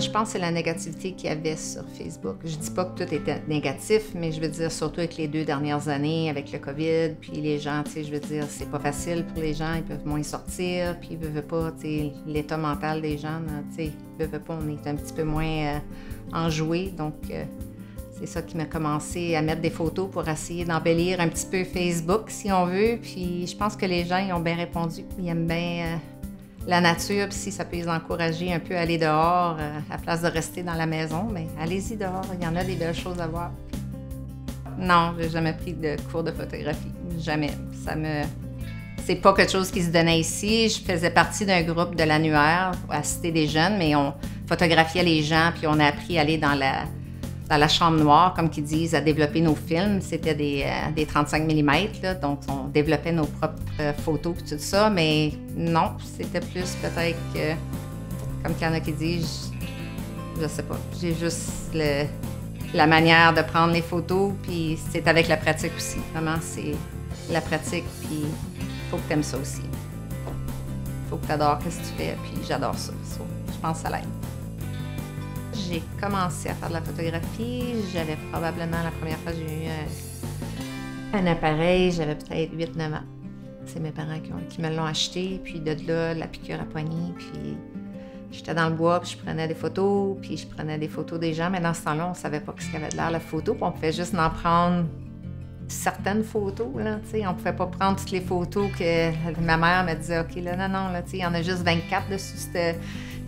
je pense que c'est la négativité qu'il y avait sur Facebook. Je dis pas que tout était négatif, mais je veux dire, surtout avec les 2 dernières années, avec le COVID, puis les gens, tu sais, je veux dire, c'est pas facile pour les gens, ils peuvent moins sortir, puis ils veulent pas, tu sais, l'état mental des gens, tu sais, ils veulent pas, on est un petit peu moins enjoués, donc c'est ça qui m'a commencé à mettre des photos pour essayer d'embellir un petit peu Facebook, si on veut, puis je pense que les gens, ils ont bien répondu, ils aiment bien... la nature, puis si ça peut les encourager un peu à aller dehors à place de rester dans la maison, mais allez-y dehors, il y en a des belles choses à voir. Non, j'ai jamais pris de cours de photographie, jamais. C'est pas quelque chose qui se donnait ici. Je faisais partie d'un groupe de l'annuaire à Cité des Jeunes, mais on photographiait les gens, puis on a appris à aller dans la chambre noire, comme qu'ils disent, à développer nos films. C'était des 35 mm, là, donc on développait nos propres photos et tout ça, mais non, c'était plus peut-être que, comme qu'il y en a qui disent, je sais pas, j'ai juste la manière de prendre les photos, puis c'est avec la pratique aussi. Vraiment, c'est la pratique, puis il faut que tu aimes ça aussi. Il faut que tu adores ce que tu fais, puis j'adore ça. Je pense que ça l'aide. J'ai commencé à faire de la photographie. J'avais probablement, la première fois que j'ai eu un appareil, j'avais peut-être 8-9 ans. C'est mes parents qui me l'ont acheté. Puis de là, la piqûre à poignée. Puis j'étais dans le bois, puis je prenais des photos. Puis je prenais des photos des gens. Mais dans ce temps-là, on ne savait pas ce qu'avait de l'air la photo. Puis on pouvait juste en prendre certaines photos. Là, on ne pouvait pas prendre toutes les photos que ma mère me disait, OK, là, non, là, il y en a juste 24 dessus.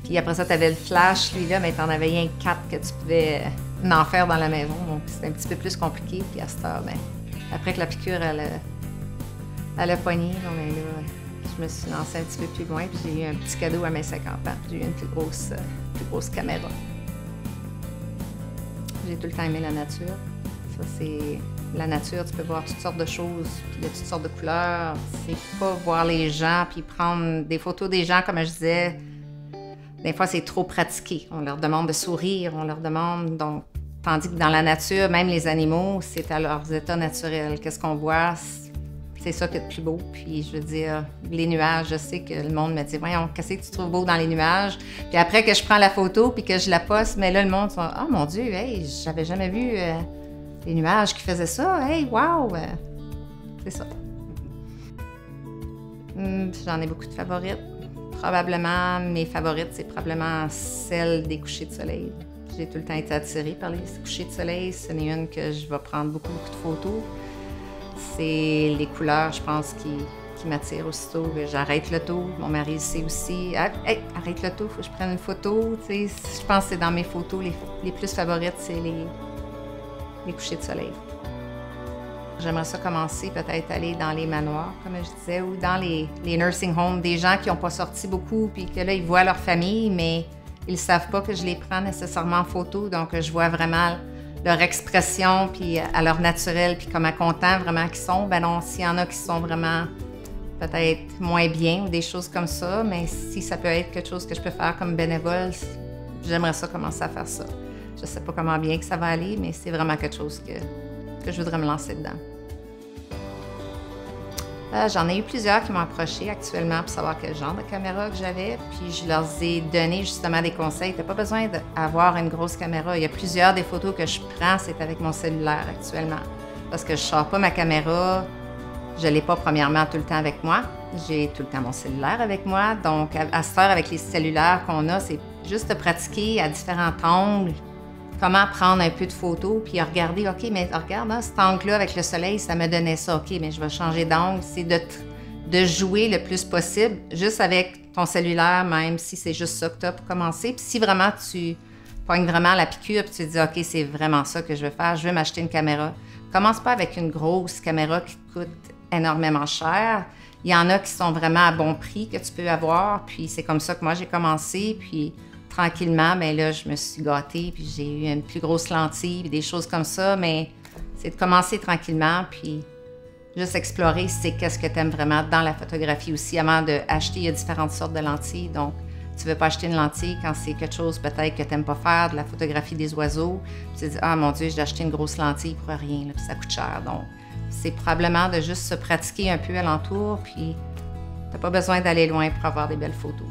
Puis après ça, tu avais le flash, lui-là, mais tu en avais rien que 4 que tu pouvais en faire dans la maison. Donc, c'était un petit peu plus compliqué. Puis à cette heure, bien, après que la piqûre, elle a pogné, bon, ben là, je me suis lancée un petit peu plus loin. Puis j'ai eu un petit cadeau à mes 50 ans. Puis j'ai eu une plus grosse caméra. J'ai tout le temps aimé la nature. Ça, c'est... La nature, tu peux voir toutes sortes de choses, puis de toutes sortes de couleurs. C'est pas voir les gens, puis prendre des photos des gens, comme je disais... Des fois, c'est trop pratiqué. On leur demande de sourire, on leur demande... Donc, tandis que dans la nature, même les animaux, c'est à leurs états naturels. Qu'est-ce qu'on voit? C'est ça qui est le plus beau. Puis, je veux dire, les nuages, je sais que le monde me dit « Voyons, qu'est-ce que tu trouves beau dans les nuages? » Puis après que je prends la photo, puis que je la poste, mais là, le monde dit « Ah, mon Dieu, hey, j'avais jamais vu les nuages qui faisaient ça. Hey, wow! » C'est ça. J'en ai beaucoup de favorites. Probablement, mes favorites, c'est probablement celle des couchers de soleil. J'ai tout le temps été attirée par les couchers de soleil. Ce n'est une que je vais prendre beaucoup de photos. C'est les couleurs, je pense, qui m'attirent aussitôt. J'arrête l'auto. Mon mari le sait aussi. Hey, arrête l'auto, il faut que je prenne une photo. Tu sais, je pense que c'est dans mes photos, les plus favorites, c'est les couchers de soleil. J'aimerais ça commencer peut-être aller dans les manoirs, comme je disais, ou dans les nursing homes, des gens qui n'ont pas sorti beaucoup, puis que là, ils voient leur famille, mais ils ne savent pas que je les prends nécessairement en photo. Donc, je vois vraiment leur expression, puis à leur naturel, puis comment contents vraiment qu'ils sont. Ben non, s'il y en a qui sont vraiment peut-être moins bien ou des choses comme ça, mais si ça peut être quelque chose que je peux faire comme bénévole, j'aimerais ça commencer à faire ça. Je ne sais pas comment bien que ça va aller, mais c'est vraiment quelque chose que je voudrais me lancer dedans. J'en ai eu plusieurs qui m'ont approché actuellement pour savoir quel genre de caméra que j'avais, puis je leur ai donné justement des conseils. Tu n'as pas besoin d'avoir une grosse caméra. Il y a plusieurs des photos que je prends, c'est avec mon cellulaire actuellement. Parce que je ne sors pas ma caméra, je ne l'ai pas premièrement tout le temps avec moi. J'ai tout le temps mon cellulaire avec moi. Donc, à cette heure, avec les cellulaires qu'on a, c'est juste de pratiquer à différents angles. Comment prendre un peu de photos, puis regarder, OK, mais regarde, hein, cet angle-là avec le soleil, ça me donnait ça. OK, mais je vais changer d'angle. C'est de jouer le plus possible, juste avec ton cellulaire, même si c'est juste ça que tu as pour commencer. Puis si vraiment tu pognes vraiment la piqûre, puis tu te dis, OK, c'est vraiment ça que je veux faire, je veux m'acheter une caméra. Commence pas avec une grosse caméra qui te coûte énormément cher. Il y en a qui sont vraiment à bon prix que tu peux avoir, puis c'est comme ça que moi j'ai commencé, puis tranquillement, bien là, je me suis gâtée, puis j'ai eu une plus grosse lentille, puis des choses comme ça, mais c'est de commencer tranquillement, puis juste explorer c'est qu'est-ce que tu aimes vraiment dans la photographie aussi. Avant d'acheter, il y a différentes sortes de lentilles, donc tu ne veux pas acheter une lentille quand c'est quelque chose peut-être que tu n'aimes pas faire, de la photographie des oiseaux, puis tu te dis « Ah mon Dieu, j'ai acheté une grosse lentille pour rien, là, puis ça coûte cher. » Donc, c'est probablement de juste se pratiquer un peu alentour, puis tu n'as pas besoin d'aller loin pour avoir des belles photos.